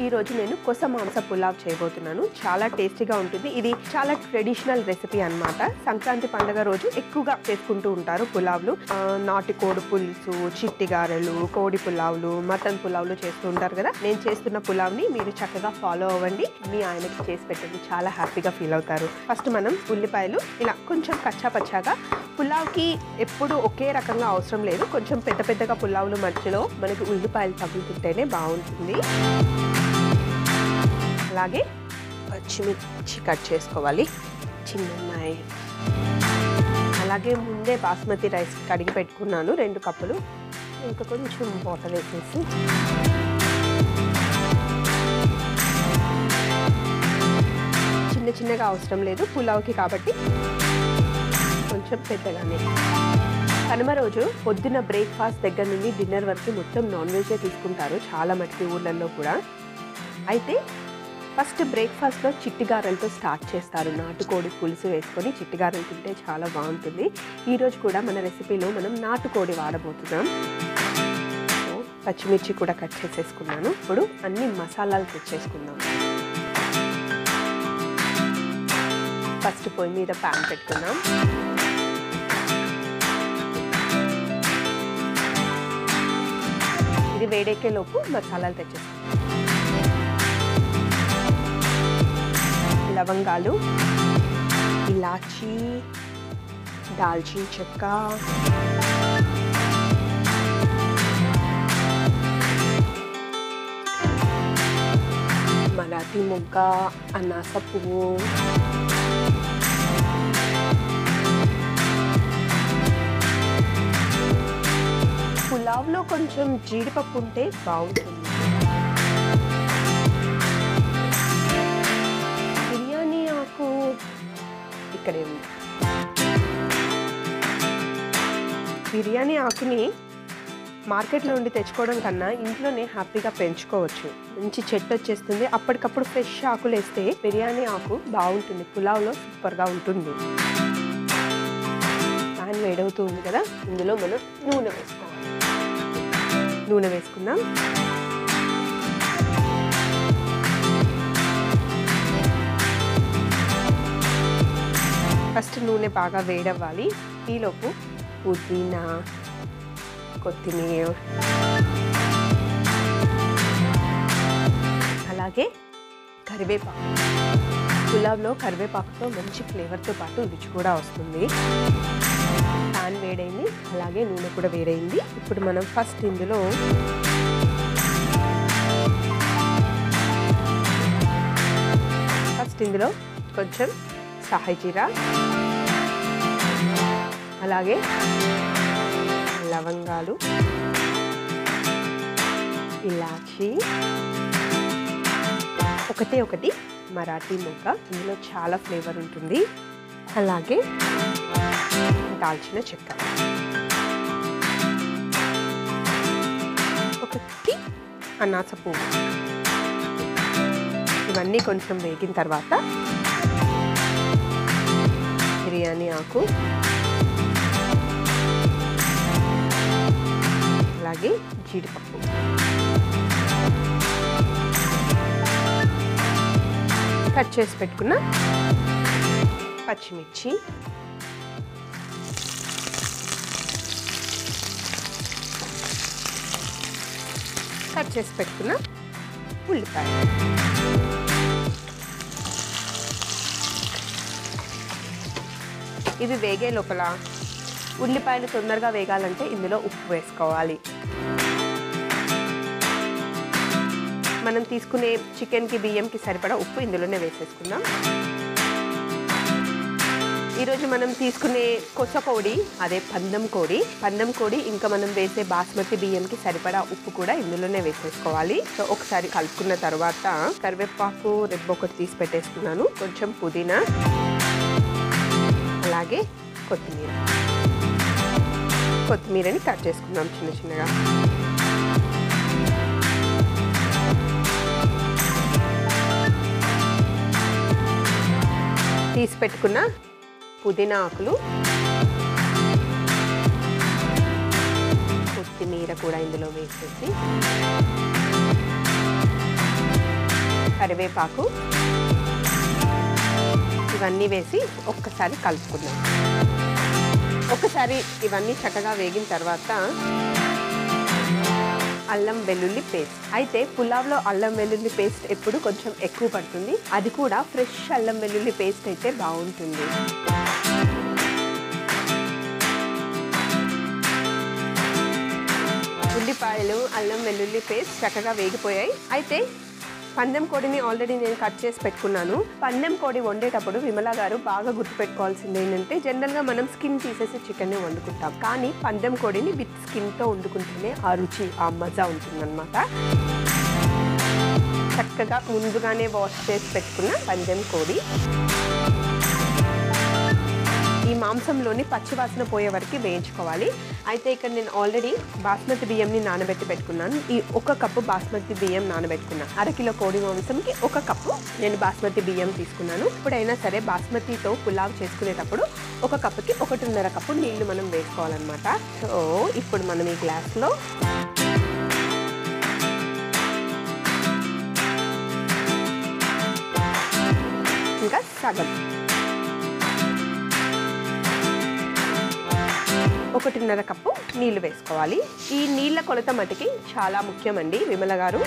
ఈ రోజు నేను కొస మాంస పులావ్ చేయబోతున్నాను. చాలా టేస్టీగా ఉంటుంది. ఇది చాలా ట్రెడిషనల్ రెసిపీ అన్నమాట. సంక్రాంతి పండుగ రోజు ఎక్కువగా చేసుకుంటూ ఉంటారు పులావ్లు. నాటి కోడి పులుసు, చిట్టి గారెలు, కోడి పులావ్లు, మటన్ పులావ్లు చేస్తూ ఉంటారు కదా. నేను చేస్తున్న పులావ్ని మీరు చక్కగా ఫాలో అవ్వండి. మీ ఆయనకి చేసి పెట్టండి, చాలా హ్యాపీగా ఫీల్ అవుతారు. ఫస్ట్ మనం ఉల్లిపాయలు ఇలా కొంచెం కచ్చా పచ్చాగా, పులావ్కి ఎప్పుడు ఒకే రకంగా అవసరం లేదు. కొంచెం పెద్ద పెద్దగా పులావ్లు మధ్యలో మనకి ఉల్లిపాయలు తగులుతుంటేనే బాగుంటుంది. అలాగే పచ్చిమిర్చి కట్ చేసుకోవాలి, చిన్న. అలాగే ముందే బాస్మతి రైస్ కడిగి పెట్టుకున్నాను 2 కప్పులు. ఇంకా కొంచెం వాటర్ వేసేసి చిన్నగా అవసరం లేదు పులావ్కి కాబట్టి, కొంచెం పెద్దగానే. కనుమ రోజు పొద్దున్న బ్రేక్ఫాస్ట్ దగ్గర నుండి డిన్నర్ వరకు మొత్తం నాన్ వెజే తీసుకుంటారు చాలా మటుకి ఊళ్ళల్లో కూడా. అయితే ఫస్ట్ బ్రేక్ఫాస్ట్లో చిట్టిగారెలతో స్టార్ట్ చేస్తారు. నాటుకోడి పులుసు వేసుకొని చిట్టిగారెలు తింటే చాలా బాగుంటుంది. ఈరోజు కూడా మన రెసిపీలో మనం నాటుకోడి వాడబోతున్నాం. పచ్చిమిర్చి కూడా కట్ చేసేసుకున్నాను. ఇప్పుడు అన్ని మసాలాలు తెచ్చేసుకుందాం. ఫస్ట్ పొయ్యి మీద ప్యాన్ పెట్టుకుందాం. ఇది వేడెక్కే లోపు మసాలాలు తెచ్చేసుకుందాం. లవంగాలు, ఇలాచీ, దాల్చిన చెక్క, మరాఠీ మొగ్గ, అనాస పువ్వు, పులావ్లో కొంచెం జీడిపప్పు ఉంటే బాగుంటుంది. ఇక్కడే ఉంది. బిర్యానీ ఆకుని మార్కెట్లో ఉండి తెచ్చుకోవడం కన్నా ఇంట్లోనే హ్యాపీగా పెంచుకోవచ్చు. మంచి చెట్టు వచ్చేస్తుంది. అప్పటికప్పుడు ఫ్రెష్ ఆకులు వేస్తే బిర్యానీ ఆకు బాగుంటుంది, పులావ్లో సూపర్గా ఉంటుంది. ప్యాన్ వేడవుతూ ఉంది కదా, ఇందులో మనం నూనె వేసుకోవాలి. నూనె వేసుకుందాం. ఫస్ట్ నూనె బాగా వేడవ్వాలి. ఈలోపు పుదీనా, కొత్తిమీర, అలాగే కరివేపాకు. పులావ్లో కరివేపాకుతో మంచి ఫ్లేవర్తో పాటు రుచి కూడా వస్తుంది. ప్యాన్ వేడైంది, అలాగే నూనె కూడా వేడైంది. ఇప్పుడు మనం ఫస్ట్ ఇందులో కొంచెం సాహిజీరా, అలాగే లవంగాలు, ఇలాచీ, ఒకటి మరాఠీ మొగ్గ, ఇందులో చాలా ఫ్లేవర్ ఉంటుంది. అలాగే దాల్చిన చెక్క, ఒకటి అనాస పువ్వు. ఇవన్నీ కొంచెం వేగిన తర్వాత బిర్యానీ ఆకు, అలాగే జీడిపప్పు, కట్ చేసి పెట్టుకున్న పచ్చిమిర్చి, కట్ చేసి పెట్టుకున్న ఉల్లిపాయ, ఇవి వేగే లోపల ఉల్లిపాయలు తొందరగా వేగాలంటే ఇందులో ఉప్పు వేసుకోవాలి. మనం తీసుకునే చికెన్కి బియ్యంకి సరిపడా ఉప్పు ఇందులోనే వేసేసుకుందాం. ఈరోజు మనం తీసుకునే కొస కోడి, అదే పందెం కోడి, ఇంకా మనం వేసే బాస్మతి బియ్యంకి సరిపడా ఉప్పు కూడా ఇందులోనే వేసేసుకోవాలి. సో ఒకసారి కలుపుకున్న తర్వాత కరివేపాకు రెబ్బ ఒకటి తీసి పెట్టేసుకున్నాను, కొంచెం పుదీనా, అలాగే కొత్తిమీరని కట్ చేసుకుందాం చిన్నగా. తీసి పెట్టుకున్న పుదీనా ఆకులు, కొత్తిమీర కూడా ఇందులో వేసేసి కరివేపాకు ఇవన్నీ వేసి ఒక్కసారి కలుపుకుందాం. ఒకసారి ఇవన్నీ చక్కగా వేగిన తర్వాత అల్లం వెల్లుల్లి పేస్ట్. అయితే పులావ్లో అల్లం వెల్లుల్లి పేస్ట్ ఎప్పుడు కొంచెం ఎక్కువ పడుతుంది. అది కూడా ఫ్రెష్ అల్లం వెల్లుల్లి పేస్ట్ అయితే బాగుంటుంది. ఉల్లిపాయలు, అల్లం వెల్లుల్లి పేస్ట్ చక్కగా వేగిపోయాయి. అయితే పందెం కోడిని ఆల్రెడీ నేను కట్ చేసి పెట్టుకున్నాను. పందెం కోడి వండేటప్పుడు విమల గారు బాగా గుర్తుపెట్టుకోవాల్సింది ఏంటంటే, జనరల్గా మనం స్కిన్ తీసేసి చికెన్ని వండుకుంటాం, కానీ పందెం కోడిని విత్ స్కిన్తో వండుకుంటేనే ఆ రుచి, ఆ మజా ఉంటుందన్నమాట. చక్కగా ముందుగానే వాష్ చేసి పెట్టుకున్న పందెం కోడి ఈ మాంసంలోని పచ్చివాసన పోయే వరకు వేయించుకోవాలి. అయితే ఇక్కడ నేను ఆల్రెడీ బాస్మతి బియ్యంని నానబెట్టి పెట్టుకున్నాను. ఈ 1 కప్పు బాస్మతి బియ్యం నానబెట్టుకున్నాను. అరకిలో కోడి మాంసంకి 1 కప్పు నేను బాస్మతి బియ్యం తీసుకున్నాను. ఇప్పుడైనా సరే బాస్మతితో పులావ్ చేసుకునేటప్పుడు 1 కప్పుకి 1.5 కప్పు నీళ్లు మనం వేసుకోవాలన్నమాట. సో ఇప్పుడు మనం ఈ గ్లాస్లో ఇంకా సగం 1.5 కప్పు నీళ్లు వేసుకోవాలి. ఈ నీళ్ళ కొలత మటుకి చాలా ముఖ్యమండి విమల గారు.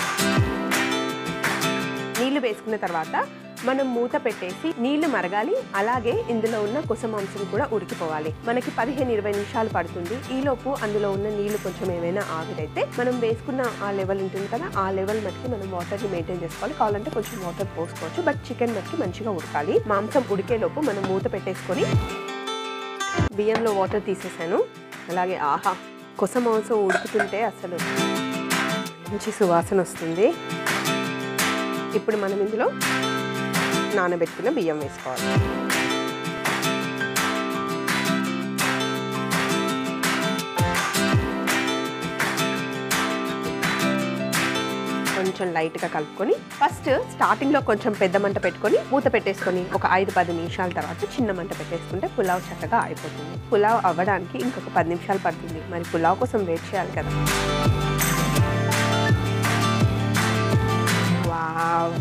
నీళ్లు వేసుకున్న తర్వాత మనం మూత పెట్టేసి నీళ్లు మరగాలి. అలాగే ఇందులో ఉన్న కొస మాంసం కూడా ఉడికిపోవాలి. మనకి 15-20 నిమిషాలు పడుతుంది. ఈలోపు అందులో ఉన్న నీళ్లు కొంచెం ఏమైనా ఆవిరైతే మనం వేసుకున్న ఆ లెవెల్ ఉంటుంది కదా, ఆ లెవెల్ మట్టుకి మనం వాటర్ని మెయింటైన్ చేసుకోవాలి. కావాలంటే కొంచెం వాటర్ పోసుకోవచ్చు, బట్ చికెన్ మట్టుకి మంచిగా ఉడకాలి. మాంసం ఉడికేలోపు మనం మూత పెట్టేసుకొని బియ్యంలో వాటర్ తీసేసాను. అలాగే ఆహా, కొస మాంసం ఉడుకుతుంటే అసలు మంచి సువాసన వస్తుంది. ఇప్పుడు మనం ఇందులో నానబెట్టుకున్న బియ్యం వేసుకోవాలి. కొంచెం లైట్గా కలుపుకొని ఫస్ట్ స్టార్టింగ్లో కొంచెం పెద్ద మంట పెట్టుకొని మూత పెట్టేసుకొని ఒక 5-10 నిమిషాల తర్వాత చిన్న మంట పెట్టేసుకుంటే పులావ్ చక్కగా అయిపోతుంది. పులావ్ అవ్వడానికి ఇంకొక 10 నిమిషాలు పడుతుంది. మరి పులావ్ కోసం వెయిట్ చేయాలి కదా. వావ్,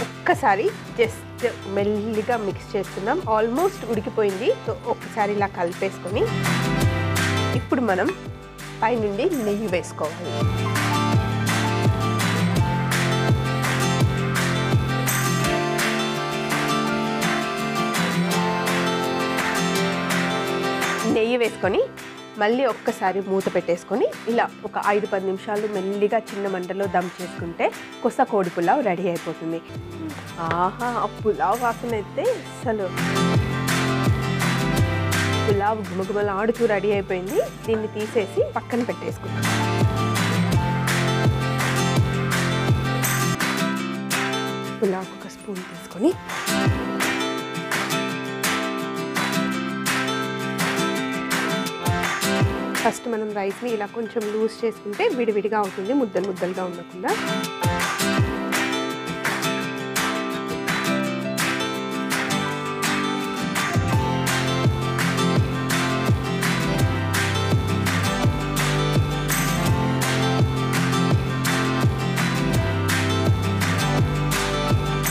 ఒక్కసారి జస్ట్ మెల్లిగా మిక్స్ చేసుకుందాం. ఆల్మోస్ట్ ఉడికిపోయింది. సో ఒక్కసారి ఇలా కలిపేసుకొని ఇప్పుడు మనం పైనుండి నెయ్యి వేసుకోవాలి. నెయ్యి వేసుకొని మళ్ళీ ఒక్కసారి మూత పెట్టేసుకొని ఇలా ఒక 5-10 నిమిషాలు మెల్లిగా చిన్న మంటలో దమ్ చేసుకుంటే కొస కోడి పులావ్ రెడీ అయిపోతుంది. ఆహా, ఆ పులావ్ వాసన అయితే అసలు పులావ్ గుమగుమలాడుతూ రెడీ అయిపోయింది. దీన్ని తీసేసి పక్కన పెట్టేసుకుందాం. పులావ్ ఒక స్పూన్ తీసుకొని ఫస్ట్ మనం రైస్ని ఇలా కొంచెం లూజ్ చేసుకుంటే విడివిడిగా అవుతుంది, ముద్దలు ముద్దలుగా ఉండకుండా.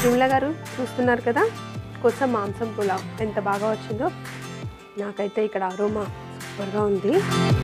విమల గారు చూస్తున్నారు కదా, కొస మాంసం పులావ్ ఎంత బాగా వచ్చిందో. నాకైతే ఇక్కడ అరోమా సూపర్గా ఉంది.